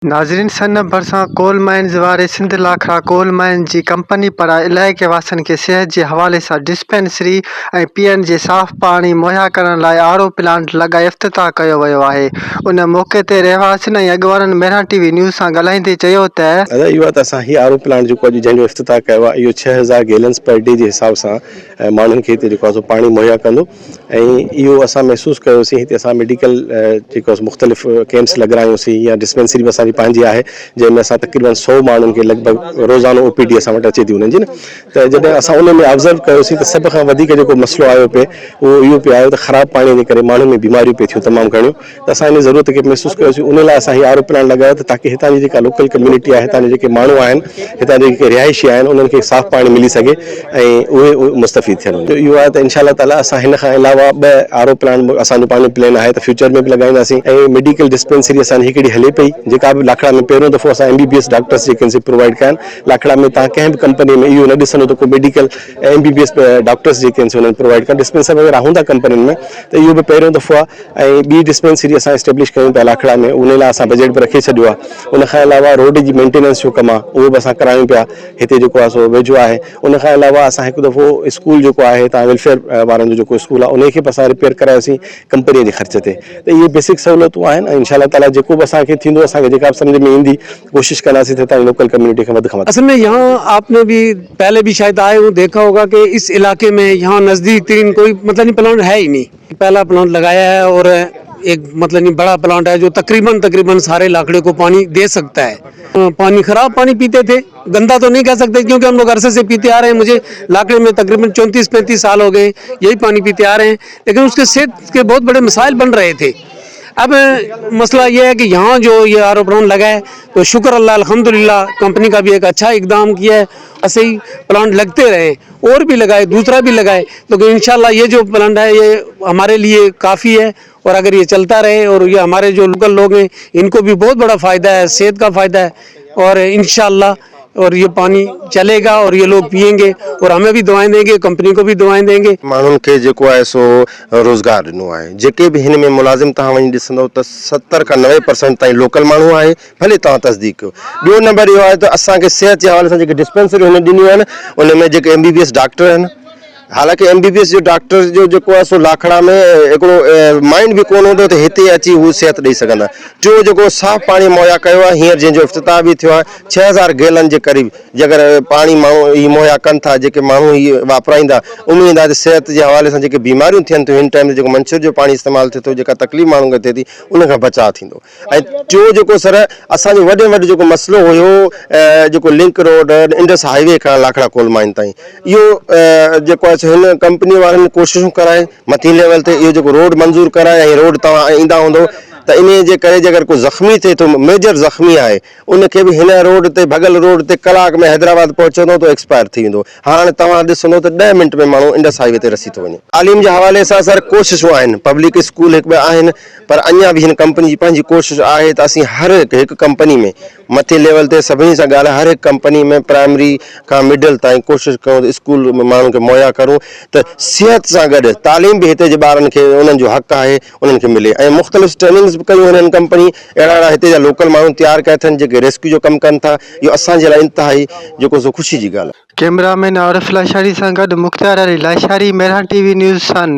नाज़रीन सन भरिसां coal mines वारे सिंध लाखड़ा कोल माइन जी कंपनी पारां इलाइक़े वासियुनि खे सिहत जे हवाले सां डिस्पेंसरी ऐं पीअण जे साफ़ पाणी मुहैया करण लाइ आरओ प्लांट लॻाए इफ़्तिताह कयो वियो आहे। उन मौक़े ते रहवासियुनि ऐं अॻवाननि मेरठा टीवी न्यूज़ सां ॻाल्हाईंदे चयो त इहो आहे त असां हीउ आरओ प्लांट जेको अॼु जंहिंजो इफ़्तिताह कयो आहे, इहो 6000 गैलन्स पर डे जे हिसाब सां माण्हुनि खे हिते जेको आहे सो पाणी मुहैया कंदो। ऐं इहो असां महसूसु कयोसीं। हिते असां मेडिकल जेको मुख़्तलिफ़ कैंप्स लॻारायोसीं या डिस्पेंसरी बि असांजी पंहिंजी आहे, जंहिंमें असां तक़रीबन 100 माण्हुनि खे लॻभॻि रोज़ानो OPD असां वटि अचे थी वञे जी न। त जॾहिं असां उन में ऑब्ज़र्व कयोसीं त सभ खां वधीक जेको मसइलो आयो पिए उहो इहो पियो आयो त ख़राबु पाणीअ जे करे माण्हुनि में बीमारियूं पिए थियूं तमामु घणियूं। त असां इन ज़रूरत खे महसूसु कयोसीं। उन लाइ असां हीउ आरओ प्लांट लॻायो त ताकी हितां जी जेका लोकल कम्युनिटी आहे, हितां जा जेके माण्हू आहिनि, हितां जे जेके रिहाइशी आहिनि, उन्हनि खे साफ़ पाणी मिली सघे ऐं उहे मुस्तफ़ीद थियनि। इहो आहे त इंशाअल्लाह ताला असां हिन खां अलावा 2 आरओ प्लांट असांजो पंहिंजो प्लान आहे त फ्यूचर में बि लॻाईंदासीं। ऐं मेडिकल डिस्पेंसरी असांजी हिकिड़ी हले पई, जेका बि लाखड़ा में पहिरियों दफ़ो असां MBBS डॉक्टर्स जेके से प्रोवाइड कनि। लाखड़ा में तव्हां कंहिं बि कंपनी में इहो न ॾिसंदो त को मेडिकल MBBS डॉक्टर्स जेके आहिनि उन्हनि प्रोवाइड कनि। डिस्पेंसर वग़ैरह हूंदा कंपनियुनि में, त इहो बि पहिरियों दफ़ो आहे। ऐं ॿी डिस्पेंसरी असां एस्टेब्लिश कयूं पिया लाखड़ा में, उन लाइ असां बजट बि रखे छॾियो आहे। उन खां अलावा रोड जी मेंटेनेंस जो कमु आहे, उहो बि असां करायूं पिया हिते जेको आहे सो वेझो आहे। उन खां अलावा असां हिकु दफ़ो स्कूल जेको आहे हितां वेलफेयर वारनि जो जेको स्कूल आहे, उन खे बि असां रिपेयर करायोसीं कंपनीअ जे ख़र्च ते। त इहे बेसिक सहूलियतूं आहिनि ऐं इंशाअल्लाह ताला जेको बि असांखे थींदो, असांखे जेका बि सम्झ में ईंदी, कोशिशि कंदासीं त हितां जी लोकल कम्युनिटी खे वधि खां वधि। असल में यहाँ आपने भी पहले भी शायद आए हो, देखा होगा कि इस इलाके में यहाँ नज़दीक तीन कोई मतलब नहीं प्लांट है ही नहीं। पहला प्लांट लगाया है और एक मतलब नहीं बड़ा प्लांट है जो तकरीबन सारे लाखड़े को पानी दे सकता है। पानी खराब पानी पीते थे, गंदा तो नहीं कह सकते क्योंकि हम लोग अरसे से पीते आ रहे हैं। मुझे लाखड़े में तकरीबन 34-35 साल हो गए यही पानी पीते आ रहे हैं, लेकिन उसके सेहत के बहुत बड़े मसाइल बन रहे थे। अब मसला ये है कि यहाँ जो ये आरओ प्लांट लगा है तो शुक्र अल्लाह अल्हम्दुलिल्लाह, कंपनी का भी एक अच्छा इकदाम किया है। ऐसे ही प्लांट लगते रहे और भी लगाए, दूसरा भी लगाए, तो इंशाल्लाह ये जो प्लांट है ये हमारे लिए काफ़ी है। और अगर ये चलता रहे और ये हमारे जो लोकल लोग हैं इनको भी बहुत बड़ा फ़ायदा है, सेहत का फ़ायदा है। और इंशाल्लाह और ये पानी चलेगा और ये लोग पिएंगे और हमें भी दुआएं देंगे, कंपनी को भी दुआएं देंगे। माण्हुनि खे जेको आहे सो रोज़गार ॾिनो आहे। जेके बि हिन में मुलाज़िम तव्हां वञी ॾिसंदव त 70 खां 90% ताईं लोकल माण्हू आहे, भले तव्हां तस्दीक कयो। ॿियो नंबर इहो आहे त असांखे सिहत जे हवाले सां जेके डिस्पेंसरियूं हिन ॾिनियूं आहिनि, उन में जेके MBBS डॉक्टर आहिनि, हालांकि MBBS जो डॉक्टर जो जेको आहे सो लाखड़ा में हिकिड़ो माइंड बि कोन हूंदो त हिते अची हू सिहत ॾेई सघंदा। जो जेको साफ़ पाणी मुहैया कयो आहे, हींअर जंहिंजो इफ़्तिताह बि थियो आहे, 6000 गैलन जे क़रीब जेकर पाणी माण्हू ही मुहैया कनि था, जेके माण्हू ही वापराईंदा, उम्मीद आहे त सिहत जे हवाले सां जेके बीमारियूं थियनि थियूं हिन टाइम ते, जेको मंछर जो पाणी इस्तेमालु थिए थो, जेका तकलीफ़ माण्हुनि खे थिए थी, उन खां बचाव थींदो। ऐं जो जेको सर असांजो वॾे में वॾो जेको मसइलो हुयो, जेको लिंक रोड इंडस हाईवे खां लाखड़ा कोल माइन ताईं, इहो जेको आहे हिन कंपनी वारनि कोशिशूं कराए मथी लेवल ते इहो जेको रोड मंज़ूर कराए। ऐं रोड तव्हां ईंदा हूंदो त इन जे करे जेकर को ज़ख़्मी थिए थो, मेजर ज़ख़्मी आहे, उनखे बि हिन रोड ते भगल रोड ते कलाक में हैदराबाद पहुचंदो त एक्सपायर थी वेंदो। हाणे तव्हां ॾिसंदो त 10 मिंट में माण्हू इंडस हाईवे ते रसी थो वञे। तालीम जे हवाले सां सर कोशिशूं आहिनि, पब्लिक स्कूल हिकु ॿ आहिनि, पर अञा बि हिन कंपनी जी पंहिंजी कोशिशि आहे त असीं हर हिकु कंपनी में मथे लेवल ते सभिनी सां ॻाल्हाए, हर हिकु कंपनी में प्राइमरी खां मिडिल ताईं कोशिशि कयूं त स्कूल में माण्हुनि खे मुहैया करूं त सिहत सां गॾु तालीम बि हिते जे ॿारनि खे उन्हनि जो हक़ आहे उन्हनि खे मिले। ऐं मुख़्तलिफ़ ट्रेनिंग्स बि कयूं हिननि कंपनी, अहिड़ा हिते जा लोकल माण्हू तयारु कया अथनि जेके रेस्क्यू जो कमु कनि था। इहो असांजे लाइ इंतिहाई जेको सो ख़ुशी जी ॻाल्हि आहे। कैमरामैन आरिफ लाशारी सां गॾु मुख़्तियार अली लाशारी, मेरठा टीवी न्यूज़ सन।